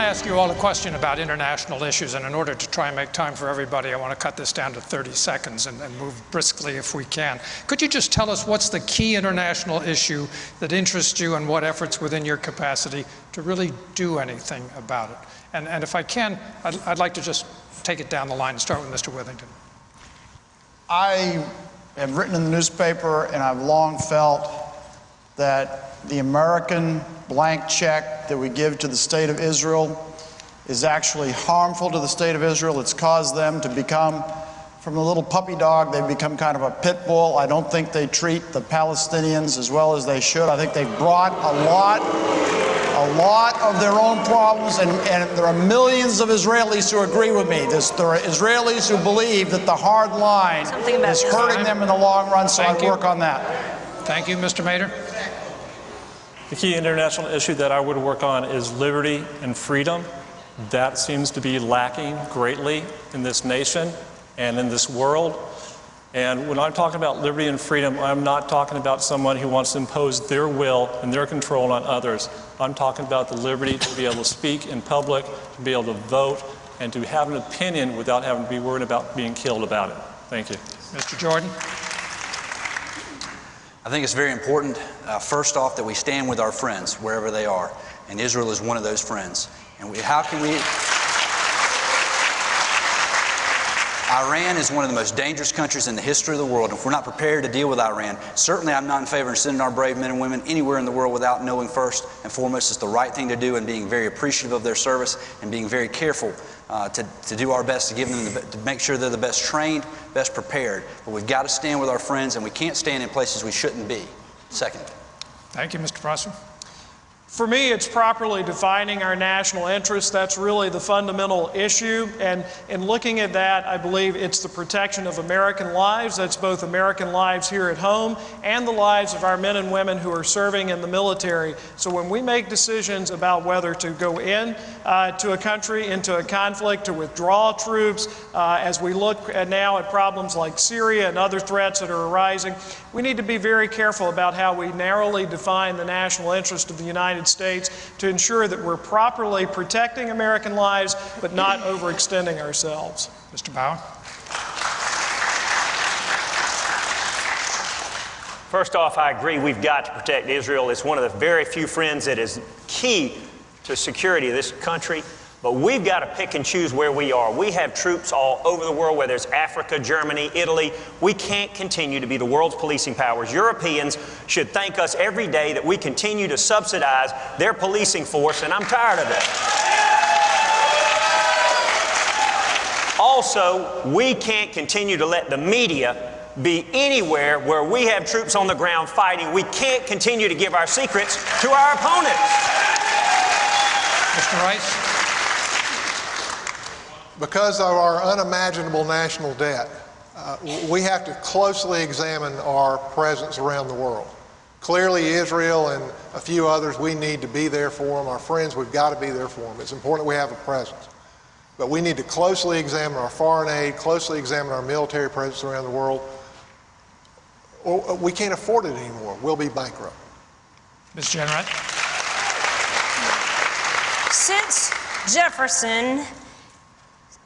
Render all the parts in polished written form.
ask you all a question about international issues, and in order to try and make time for everybody, I want to cut this down to 30 seconds and move briskly if we can. Could you just tell us what's the key international issue that interests you and what efforts within your capacity to really do anything about it? And if I can, I'd like to just take it down the line and start with Mr. Withington. I have written in the newspaper, and I've long felt that the American blank check that we give to the state of Israel is actually harmful to the state of Israel. It's caused them to become, from a little puppy dog, they've become kind of a pit bull. I don't think they treat the Palestinians as well as they should. I think they've brought a lot of their own problems, and there are millions of Israelis who agree with me. There are Israelis who believe that the hard line is hurting them in the long run, so I work on that. Thank you, Mr. Mader. The key international issue that I would work on is liberty and freedom. That seems to be lacking greatly in this nation and in this world. And when I'm talking about liberty and freedom, I'm not talking about someone who wants to impose their will and their control on others. I'm talking about the liberty to be able to speak in public, to be able to vote, and to have an opinion without having to be worried about being killed about it. Thank you. Mr. Jordan. I think it's very important, first off, that we stand with our friends wherever they are, and Israel is one of those friends. And how can we... Iran is one of the most dangerous countries in the history of the world. If we're not prepared to deal with Iran, certainly I'm not in favor of sending our brave men and women anywhere in the world without knowing first and foremost it's the right thing to do, and being very appreciative of their service and being very careful to do our best to give them to make sure they're the best trained, best prepared. But we've got to stand with our friends, and we can't stand in places we shouldn't be. Second. Thank you, Mr. Prosser. For me, it's properly defining our national interests. That's really the fundamental issue. And in looking at that, I believe it's the protection of American lives. That's both American lives here at home and the lives of our men and women who are serving in the military. So when we make decisions about whether to go in to a country, into a conflict, to withdraw troops, as we look now at problems like Syria and other threats that are arising, we need to be very careful about how we narrowly define the national interest of the United States to ensure that we're properly protecting American lives but not overextending ourselves. Mr. Bauer. First off, I agree we've got to protect Israel. It's one of the very few friends that is key to security of this country. But we've got to pick and choose where we are. We have troops all over the world, whether it's Africa, Germany, Italy. We can't continue to be the world's policing powers. Europeans should thank us every day that we continue to subsidize their policing force, and I'm tired of it. Also, we can't continue to let the media be anywhere where we have troops on the ground fighting. We can't continue to give our secrets to our opponents. Mr. Rice. Because of our unimaginable national debt, we have to closely examine our presence around the world. Clearly, Israel and a few others, we need to be there for them. Our friends, we've got to be there for them. It's important we have a presence. But we need to closely examine our foreign aid, closely examine our military presence around the world. Or we can't afford it anymore. We'll be bankrupt. Ms. Jenrette. Since Jefferson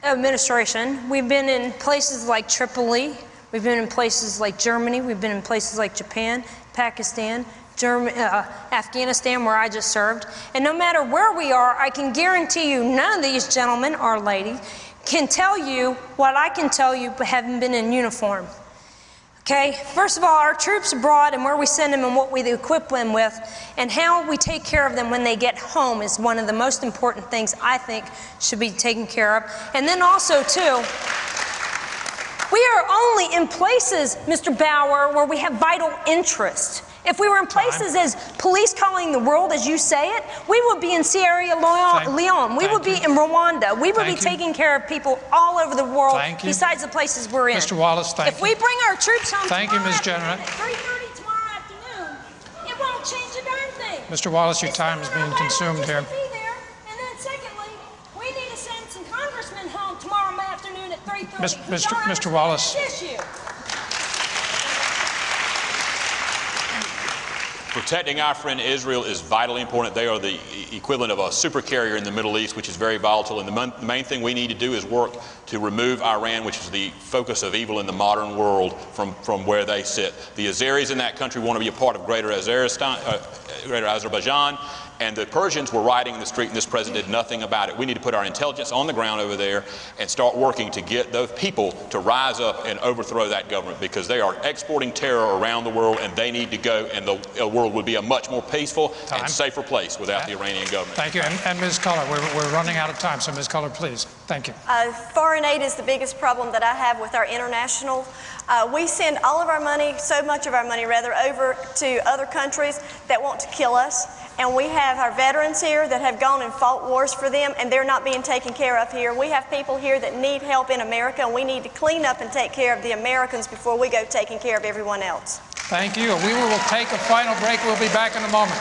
administration, we've been in places like Tripoli, we've been in places like Germany, we've been in places like Japan, Pakistan, Afghanistan, where I just served. And no matter where we are, I can guarantee you none of these gentlemen or ladies can tell you what I can tell you but haven't been in uniform. Okay, first of all, our troops abroad and where we send them and what we equip them with and how we take care of them when they get home is one of the most important things I think should be taken care of. And then also, too, we are only in places, Mr. Bauer, where we have vital interest. If we were in places as police calling the world, as you say it, we would be in Sierra Leone, we would be in Rwanda, we would be taking care of people all over the world besides the places we're in. Mr. Wallace, thank you. If we bring our troops home thank you, Ms. Jenrette. at 3:30 tomorrow afternoon, it won't change a darn thing. Mr. Wallace, your time is being consumed here. And then secondly, we need to send some congressmen home tomorrow afternoon at 3:30. Mr. Wallace. Protecting our friend Israel is vitally important. They are the equivalent of a supercarrier in the Middle East, which is very volatile. And the main thing we need to do is work to remove Iran, which is the focus of evil in the modern world, from where they sit. The Azeris in that country want to be a part of Greater Azerbaijan. And the Persians were rioting in the street, and this president did nothing about it. We need to put our intelligence on the ground over there and start working to get those people to rise up and overthrow that government, because they are exporting terror around the world, and they need to go, and the world would be a much more peaceful and safer place without the Iranian government. Thank you. And Ms. Culler, we're running out of time, so Ms. Culler, please. Thank you. Foreign aid is the biggest problem that I have with our international. We send all of our money, so much of our money rather, over to other countries that want to kill us. And we have our veterans here that have gone and fought wars for them, and they're not being taken care of here. We have people here that need help in America, and we need to clean up and take care of the Americans before we go taking care of everyone else. Thank you. We will take a final break. We'll be back in a moment.